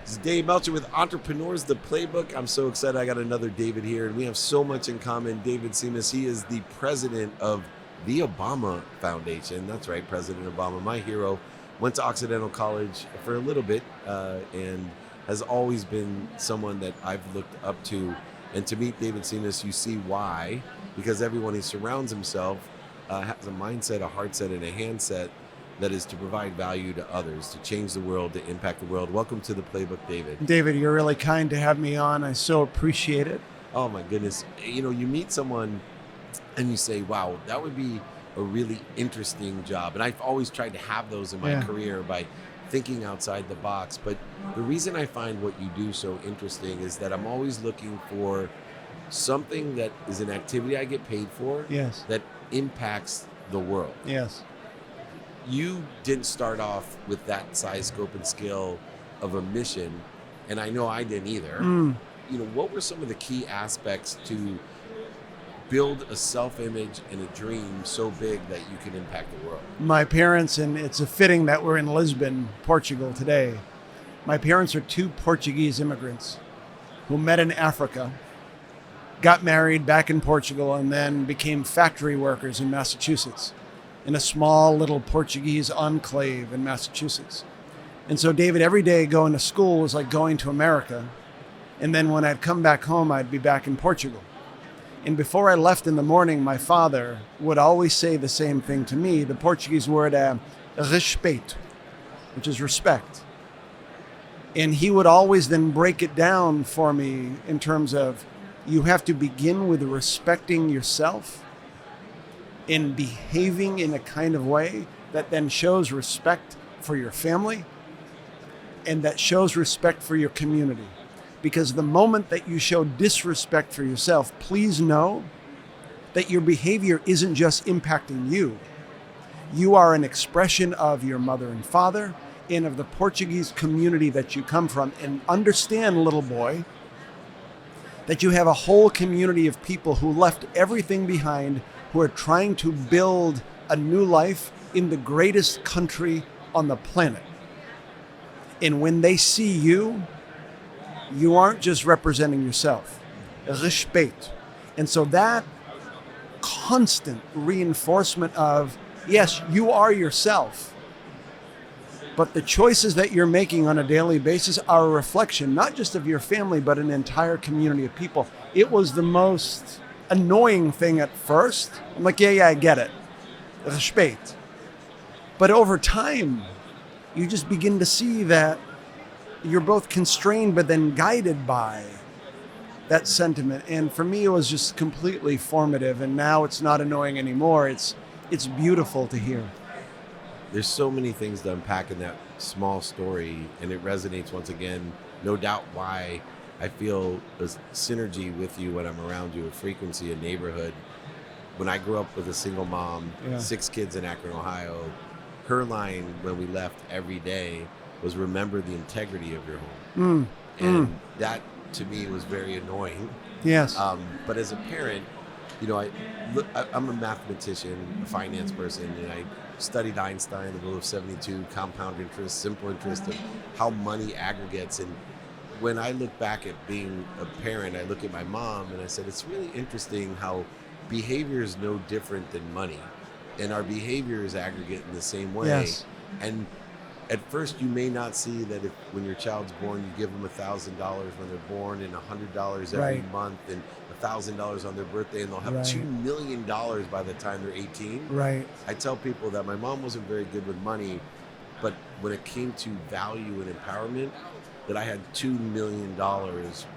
This is Dave Meltzer with Entrepreneurs, the Playbook. I'm so excited I got another David here, and we have so much in common. David Simas, he is the president of the Obama Foundation. That's right, President Obama, my hero. Went to Occidental College for a little bit and has always been someone that I've looked up to. And to meet David Simas, you see why, because everyone he surrounds himself has a mindset, a heart set, and a handset that is to provide value to others, to change the world, to impact the world. Welcome to the Playbook, David. David, you're really kind to have me on. I so appreciate it. Oh my goodness. You know, you meet someone and you say, wow, that would be a really interesting job. And I've always tried to have those in my career by thinking outside the box. But the reason I find what you do so interesting is that I'm always looking for something that is an activity I get paid for that impacts the world. Yes. You didn't start off with that size, scope, and scale of a mission, and I know I didn't either. You know, what were some of the key aspects to build a self-image and a dream so big that you can impact the world? My parents, and it's a fitting that we're in Lisbon, Portugal today. My parents are two Portuguese immigrants who met in Africa, got married back in Portugal, and then became factory workers in Massachusetts, in a small little Portuguese enclave in Massachusetts. And so, David, every day going to school was like going to America. And then when I'd come back home, I'd be back in Portugal. And before I left in the morning, my father would always say the same thing to me, the Portuguese word respeito, which is respect. And he would always then break it down for me in terms of, you have to begin with respecting yourself in behaving in a kind of way that then shows respect for your family and that shows respect for your community. Because the moment that you show disrespect for yourself, please know that your behavior isn't just impacting you. You are an expression of your mother and father and of the Portuguese community that you come from. And understand, little boy, that you have a whole community of people who left everything behind, who are trying to build a new life in the greatest country on the planet. And when they see you, you aren't just representing yourself. Respeito. And so that constant reinforcement of, yes, you are yourself, but the choices that you're making on a daily basis are a reflection, not just of your family, but an entire community of people. It was the most annoying thing at first. I'm like, yeah, I get it. Respeito. But over time, you just begin to see that you're both constrained, but then guided by that sentiment. And for me, it was just completely formative. And now it's not annoying anymore. It's beautiful to hear. There's so many things to unpack in that small story, and it resonates once again. No doubt why I feel a synergy with you when I'm around you, a frequency, a neighborhood. When I grew up with a single mom, 6 kids in Akron, Ohio, her line when we left every day was, remember the integrity of your home. That to me was very annoying. Yes. But as a parent, you know, I'm a mathematician, a finance person, and I studied Einstein, the rule of 72, compound interest, simple interest, of how money aggregates. And when I look back at being a parent, I look at my mom and I said, it's really interesting how behavior is no different than money. And our behavior is aggregate in the same way. Yes. And at first, you may not see that if when your child's born, you give them $1,000 when they're born, and $100 every month, and $1,000 on their birthday, and they'll have $2 million by the time they're 18. Right. I tell people that my mom wasn't very good with money, but when it came to value and empowerment, that I had $2 million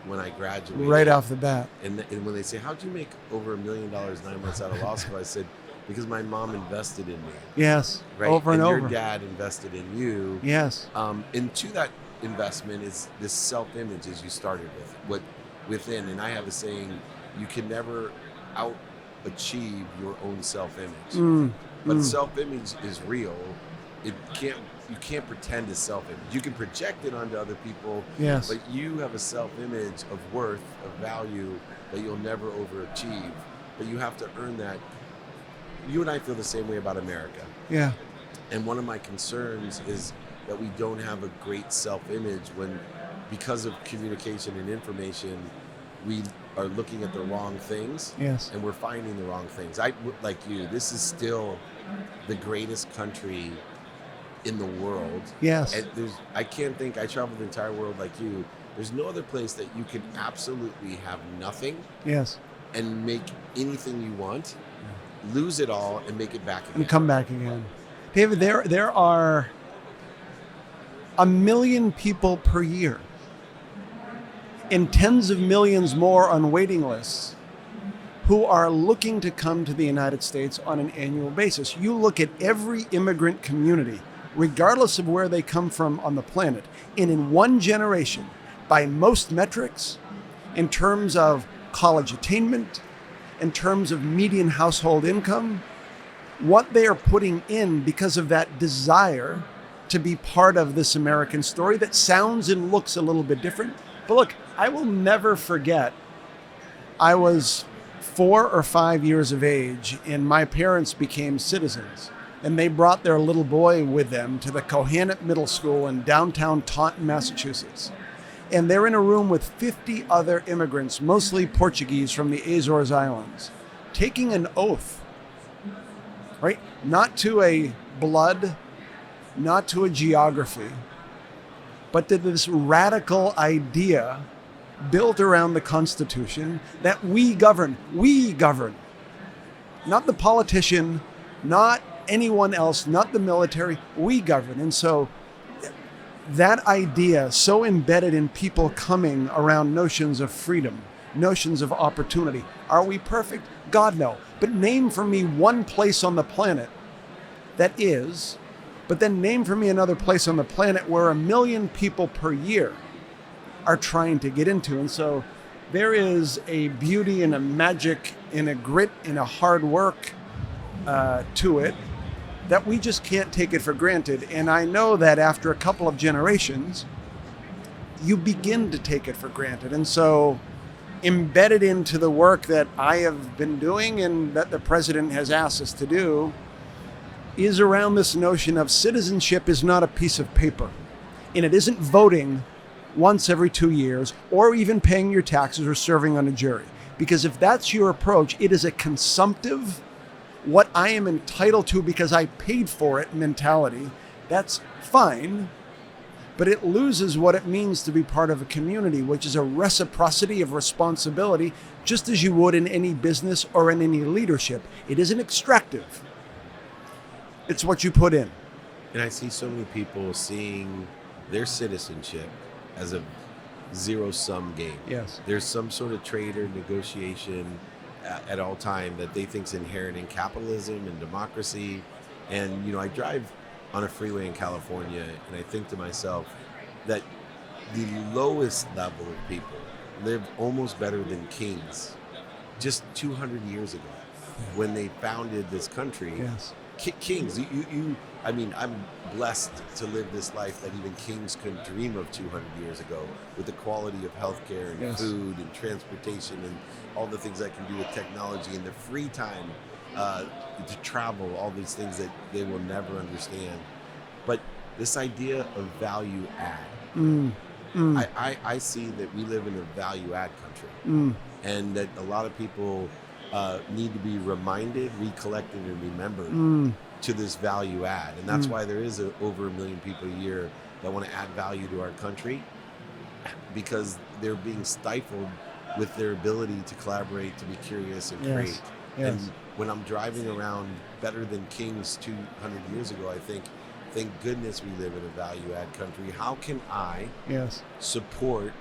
when I graduated. Right off the bat. And when they say, how'd you make over $1 million 9 months out of law school? I said, because my mom invested in me. Yes. Right. Over and over. Your dad invested in you. Yes. And to that investment is this self-image, as you started with, what within. And I have a saying, you can never out-achieve your own self-image. But self-image is real. You can't pretend it's self-image. You can project it onto other people. Yes. But you have a self-image of worth, of value that you'll never overachieve. But you have to earn that. You and I feel the same way about America. Yeah. And one of my concerns is that we don't have a great self-image when because of communication and information, we are looking at the wrong things. Yes. And we're finding the wrong things. Like you, this is still the greatest country in the world. Yes. And I traveled the entire world like you. There's no other place that you can absolutely have nothing. Yes. And make anything you want, lose it all, and make it back again. And come back again. David, there are 1 million people per year and tens of millions more on waiting lists who are looking to come to the United States on an annual basis. You look at every immigrant community, regardless of where they come from on the planet, and in one generation, by most metrics, in terms of college attainment, in terms of median household income, what they are putting in because of that desire to be part of this American story that sounds and looks a little bit different. But look, I will never forget, I was 4 or 5 years of age and my parents became citizens, and they brought their little boy with them to the Kohanet Middle School in downtown Taunton, Massachusetts. And they're in a room with 50 other immigrants, mostly Portuguese from the Azores Islands, taking an oath, right? Not to a blood, not to a geography, but to this radical idea built around the Constitution that we govern, not the politician, not anyone else, not the military, we govern. And so that idea so embedded in people coming around notions of freedom, notions of opportunity. Are we perfect? God, no. But name for me one place on the planet that is, but then name for me another place on the planet where 1 million people per year are trying to get into. And so there is a beauty and a magic and a grit and a hard work to it that we just can't take it for granted. And I know that after a couple of generations, you begin to take it for granted. And so embedded into the work that I have been doing and that the president has asked us to do is around this notion of citizenship is not a piece of paper. And it isn't voting once every 2 years or even paying your taxes or serving on a jury. Because if that's your approach, it is a consumptive, what I am entitled to because I paid for it mentality. That's fine, but it loses what it means to be part of a community, which is a reciprocity of responsibility, just as you would in any business or in any leadership. It isn't extractive. It's what you put in. And I see so many people seeing their citizenship as a zero-sum game. Yes. There's some sort of trade or negotiation at all time that they think is inherent in capitalism and democracy. And, I drive on a freeway in California and I think to myself that the lowest level of people lived almost better than kings just 200 years ago when they founded this country. Yes. Kings, I'm blessed to live this life that even kings couldn't dream of 200 years ago, with the quality of healthcare and Yes. food and transportation and all the things I can do with technology and the free time to travel, all these things that they will never understand. But this idea of value add, I see that we live in a value add country, and that a lot of people need to be reminded, recollected, and remembered to this value add. And that's why there is over 1 million people a year that want to add value to our country, because they're being stifled with their ability to collaborate, to be curious, and create. Yes. And when I'm driving around better than kings 200 years ago, I think, thank goodness we live in a value add country. How can I support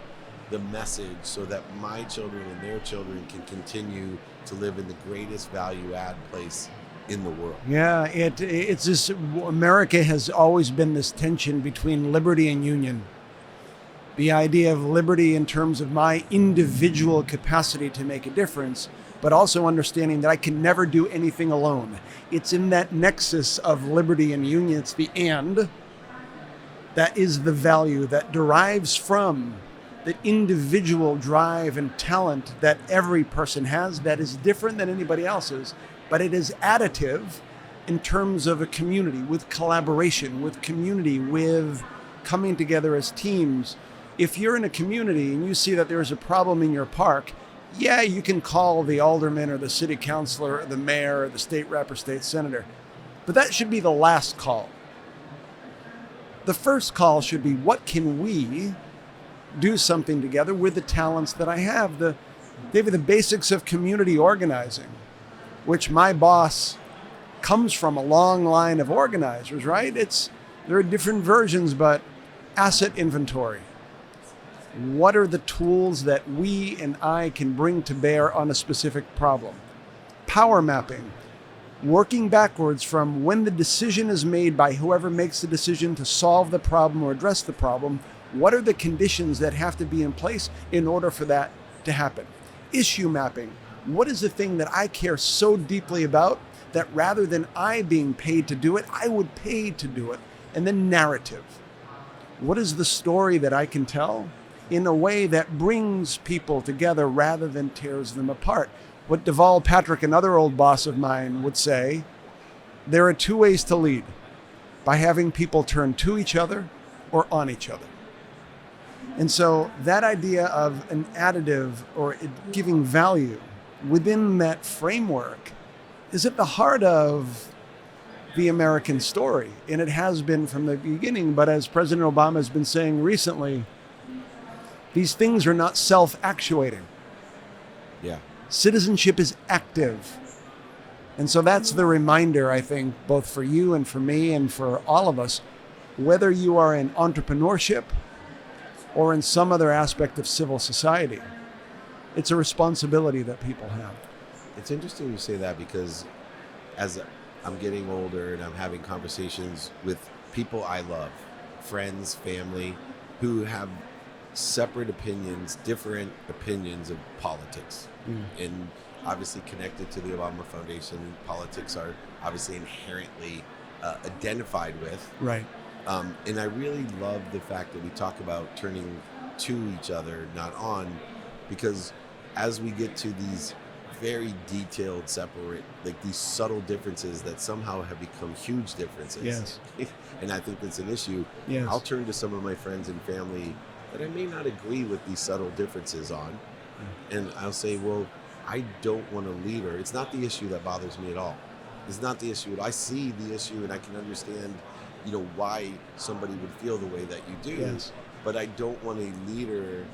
the message so that my children and their children can continue to live in the greatest value add place in the world? Yeah, it's this, America has always been this tension between liberty and union. The idea of liberty in terms of my individual capacity to make a difference, but also understanding that I can never do anything alone. It's in that nexus of liberty and union, it's the and, that is the value that derives from the individual drive and talent that every person has that is different than anybody else's, but it is additive in terms of a community, with collaboration, with community, with coming together as teams. If you're in a community and you see that there's a problem in your park, yeah, you can call the alderman or the city councilor or the mayor or the state rep or state senator, but that should be the last call. The first call should be, what can we do something together with the talents that I have? The basics of community organizing, which my boss comes from a long line of organizers, right? There are different versions, but asset inventory. What are the tools that we and I can bring to bear on a specific problem? Power mapping, working backwards from when the decision is made by whoever makes the decision to solve the problem or address the problem. What are the conditions that have to be in place in order for that to happen? Issue mapping. What is the thing that I care so deeply about that rather than I being paid to do it, I would pay to do it? And then narrative. What is the story that I can tell in a way that brings people together rather than tears them apart? What Deval Patrick, another old boss of mine, would say, there are two ways to lead: by having people turn to each other or on each other. And so that idea of an additive or giving value within that framework is at the heart of the American story. And it has been from the beginning. But as President Obama has been saying recently, these things are not self-actuating. Yeah. Citizenship is active. And so that's the reminder, I think, both for you and for me and for all of us, whether you are in entrepreneurship or in some other aspect of civil society, it's a responsibility that people have. It's interesting you say that, because as I'm getting older and I'm having conversations with people I love, friends, family, who have separate opinions, different opinions of politics. And obviously connected to the Obama Foundation, politics are obviously inherently identified with. Right. And I really love the fact that we talk about turning to each other, not on, because as we get to these very detailed, separate, like these subtle differences that somehow have become huge differences. Yes. And I think that's an issue. Yes. I'll turn to some of my friends and family that I may not agree with these subtle differences on. And I'll say, well, I don't want a leader. It's not the issue that bothers me at all. It's not the issue. I see the issue and I can understand, why somebody would feel the way that you do. Yes. But I don't want a leader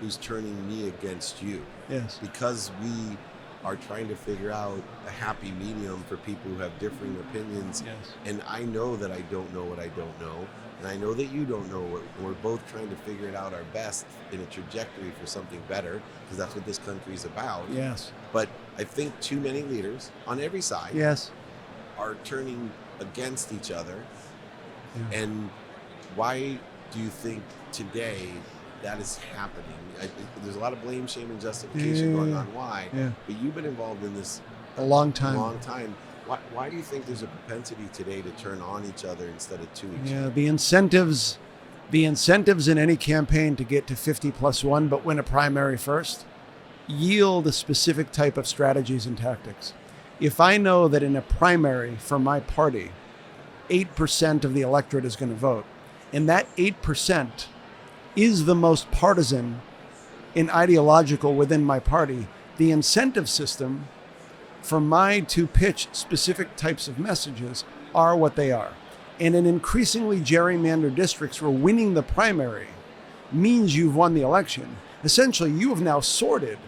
who's turning me against you. Yes. Because we are trying to figure out a happy medium for people who have differing opinions. Yes. And I know that I don't know what I don't know. And I know that you don't know what we're both trying to figure it out our best in a trajectory for something better, because that's what this country is about. Yes. But I think too many leaders on every side Yes. are turning against each other. Yeah. And why do you think today that is happening? There's a lot of blame, shame, and justification going on why. Yeah. But you've been involved in this A long time. Why do you think there's a propensity today to turn on each other instead of to each other? Yeah, the incentives in any campaign to get to 50+1, but win a primary first, yield a specific type of strategies and tactics. If I know that in a primary for my party, 8% of the electorate is going to vote, and that 8% is the most partisan and ideological within my party, the incentive system for my to pitch specific types of messages are what they are. And in increasingly gerrymandered districts where winning the primary means you've won the election, essentially you have now sorted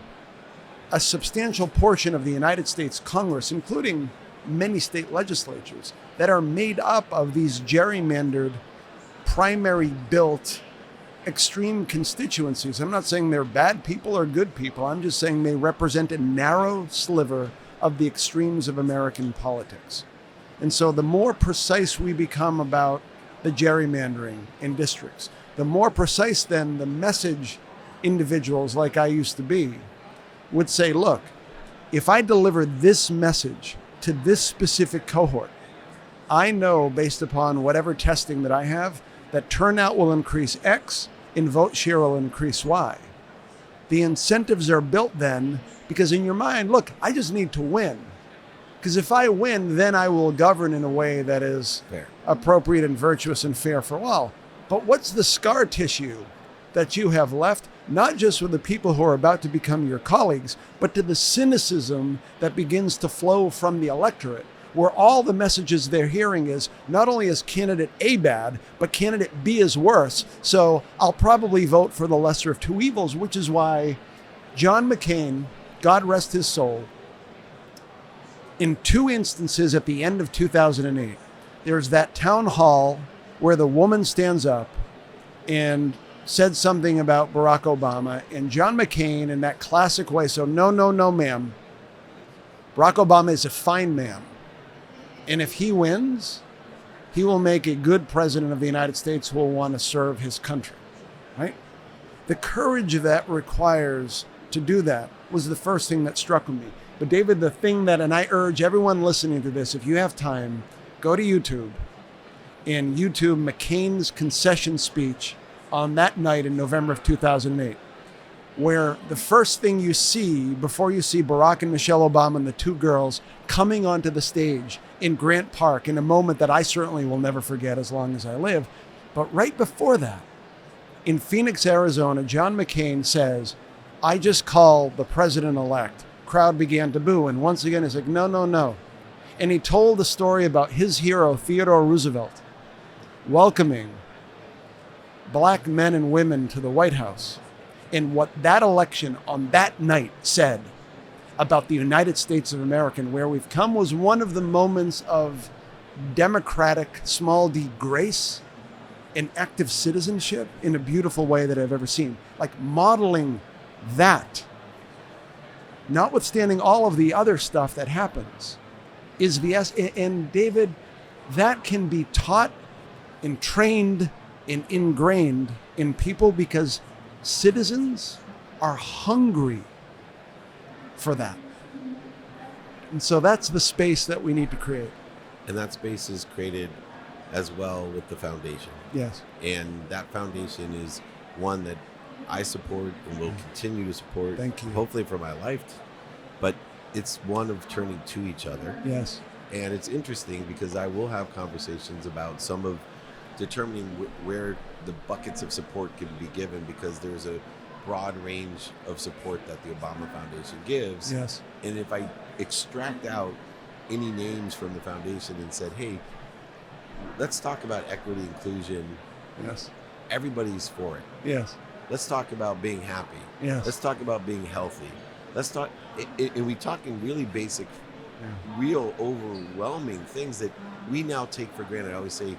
a substantial portion of the United States Congress, including many state legislatures, that are made up of these gerrymandered, primary-built, extreme constituencies. I'm not saying they're bad people or good people. I'm just saying they represent a narrow sliver of the extremes of American politics. And so the more precise we become about the gerrymandering in districts, the more precise then the message individuals like I used to be would say, look, if I deliver this message to this specific cohort, I know based upon whatever testing that I have, that turnout will increase X and vote share will increase Y. The incentives are built then because in your mind, look, I just need to win. Because if I win, then I will govern in a way that is fair, appropriate and virtuous and fair for all. But what's the scar tissue that you have left, not just with the people who are about to become your colleagues, but to the cynicism that begins to flow from the electorate, where all the messages they're hearing is not only is candidate A bad, but candidate B is worse. So I'll probably vote for the lesser of two evils, which is why John McCain, God rest his soul, in two instances at the end of 2008, there's that town hall where the woman stands up and said something about Barack Obama, and John McCain, in that classic way, so no, ma'am. Barack Obama is a fine man. And if he wins, he will make a good president of the United States who will want to serve his country, right? The courage that requires to do that was the first thing that struck me. But David, the thing that, and I urge everyone listening to this, if you have time, go to YouTube and YouTube McCain's concession speech on that night in November of 2008, where the first thing you see before you see Barack and Michelle Obama and the two girls coming onto the stage in Grant Park in a moment that I certainly will never forget as long as I live. But right before that, in Phoenix, Arizona, John McCain says, "I just called the president-elect." Crowd began to boo. And once again, he's like, no. And he told the story about his hero, Theodore Roosevelt, welcoming black men and women to the White House, and what that election on that night said about the United States of America and where we've come was one of the moments of democratic, small d, grace and active citizenship in a beautiful way that I've ever seen. Like modeling that, notwithstanding all of the other stuff that happens, is the and David, that can be taught and trained and ingrained in people because citizens are hungry for that. And so that's the space that we need to create. And that space is created as well with the foundation. Yes. And that foundation is one that I support and will continue to support. Thank you. Hopefully for my life. But it's one of turning to each other. Yes. And it's interesting because I will have conversations about some of determining where the buckets of support can be given, because there's a broad range of support that the Obama Foundation gives. Yes. And if I extract out any names from the foundation and said, hey, let's talk about equity, inclusion. Yes. Everybody's for it. Yes. Let's talk about being happy. Yes. Let's talk about being healthy. Let's talk, and we talk in really basic, real overwhelming things that we now take for granted. I always say,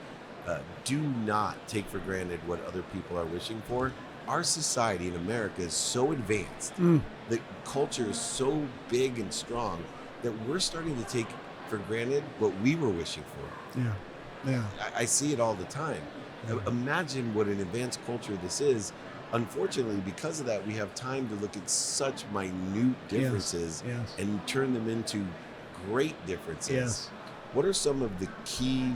do not take for granted what other people are wishing for. Our society in America is so advanced, the culture is so big and strong that we're starting to take for granted what we were wishing for. Yeah. Yeah. I see it all the time. Imagine what an advanced culture this is. Unfortunately, because of that, we have time to look at such minute differences and turn them into great differences. Yes. What are some of the key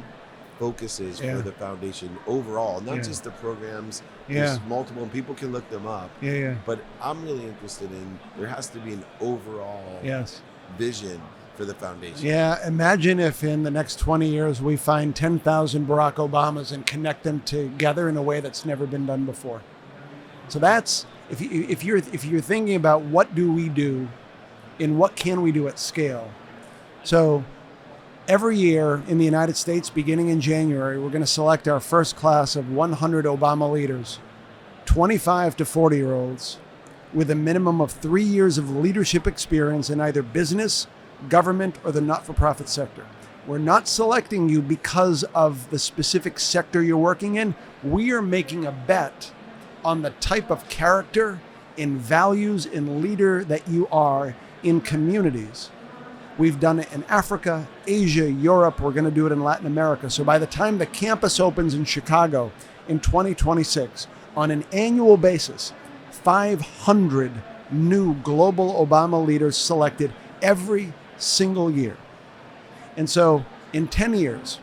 focuses for the foundation overall? Not just the programs, there's multiple, and people can look them up. But I'm really interested in, there has to be an overall vision for the foundation. Yeah, imagine if in the next 20 years we find 10,000 Barack Obamas and connect them together in a way that's never been done before. So that's, if you're thinking about what do we do and what can we do at scale. So every year in the United States, beginning in January, we're going to select our first class of 100 Obama leaders, 25 to 40-year-olds, with a minimum of 3 years of leadership experience in either business, government, or the not-for-profit sector. We're not selecting you because of the specific sector you're working in. We are making a bet on the type of character and values and leader that you are in communities. We've done it in Africa, Asia, Europe. We're going to do it in Latin America. So by the time the campus opens in Chicago in 2026, on an annual basis, 500 new global Obama leaders selected every single year. And so in 10 years,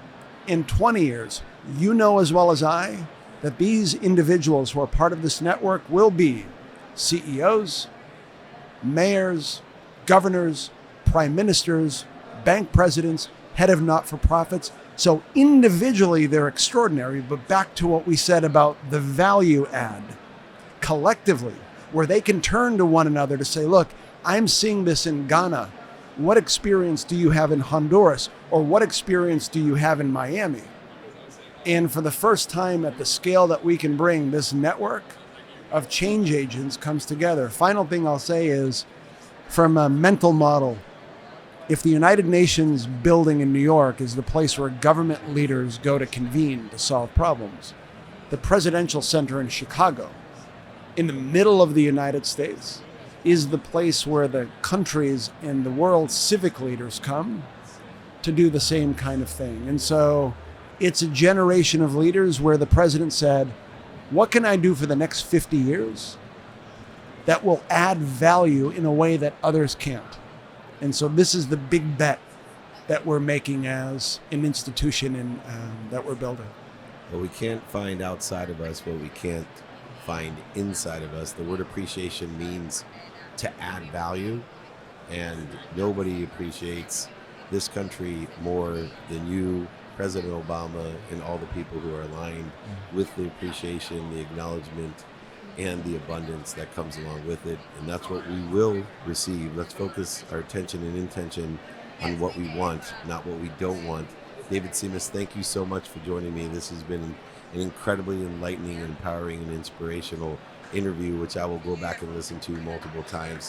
in 20 years, you know as well as I that these individuals who are part of this network will be CEOs, mayors, governors, prime ministers, bank presidents, head of not-for-profits. So individually, they're extraordinary, but back to what we said about the value add. collectively, where they can turn to one another to say, look, I'm seeing this in Ghana. What experience do you have in Honduras? Or what experience do you have in Miami? And for the first time at the scale that we can bring, this network of change agents comes together. Final thing I'll say is, from a mental model, if the United Nations building in New York is the place where government leaders go to convene to solve problems, the Presidential Center in Chicago, in the middle of the United States, is the place where the countries and the world's civic leaders come to do the same kind of thing. And so it's a generation of leaders where the president said, what can I do for the next 50 years that will add value in a way that others can't? And so this is the big bet that we're making as an institution that we're building. Well, we can't find outside of us what we can't find inside of us. The word appreciation means to add value, and nobody appreciates this country more than you, President Obama, and all the people who are aligned with the appreciation, the acknowledgement, and the abundance that comes along with it. And that's what we will receive. Let's focus our attention and intention on what we want, not what we don't want. David Simas, thank you so much for joining me. This has been an incredibly enlightening, empowering, and inspirational interview, which I will go back and listen to multiple times.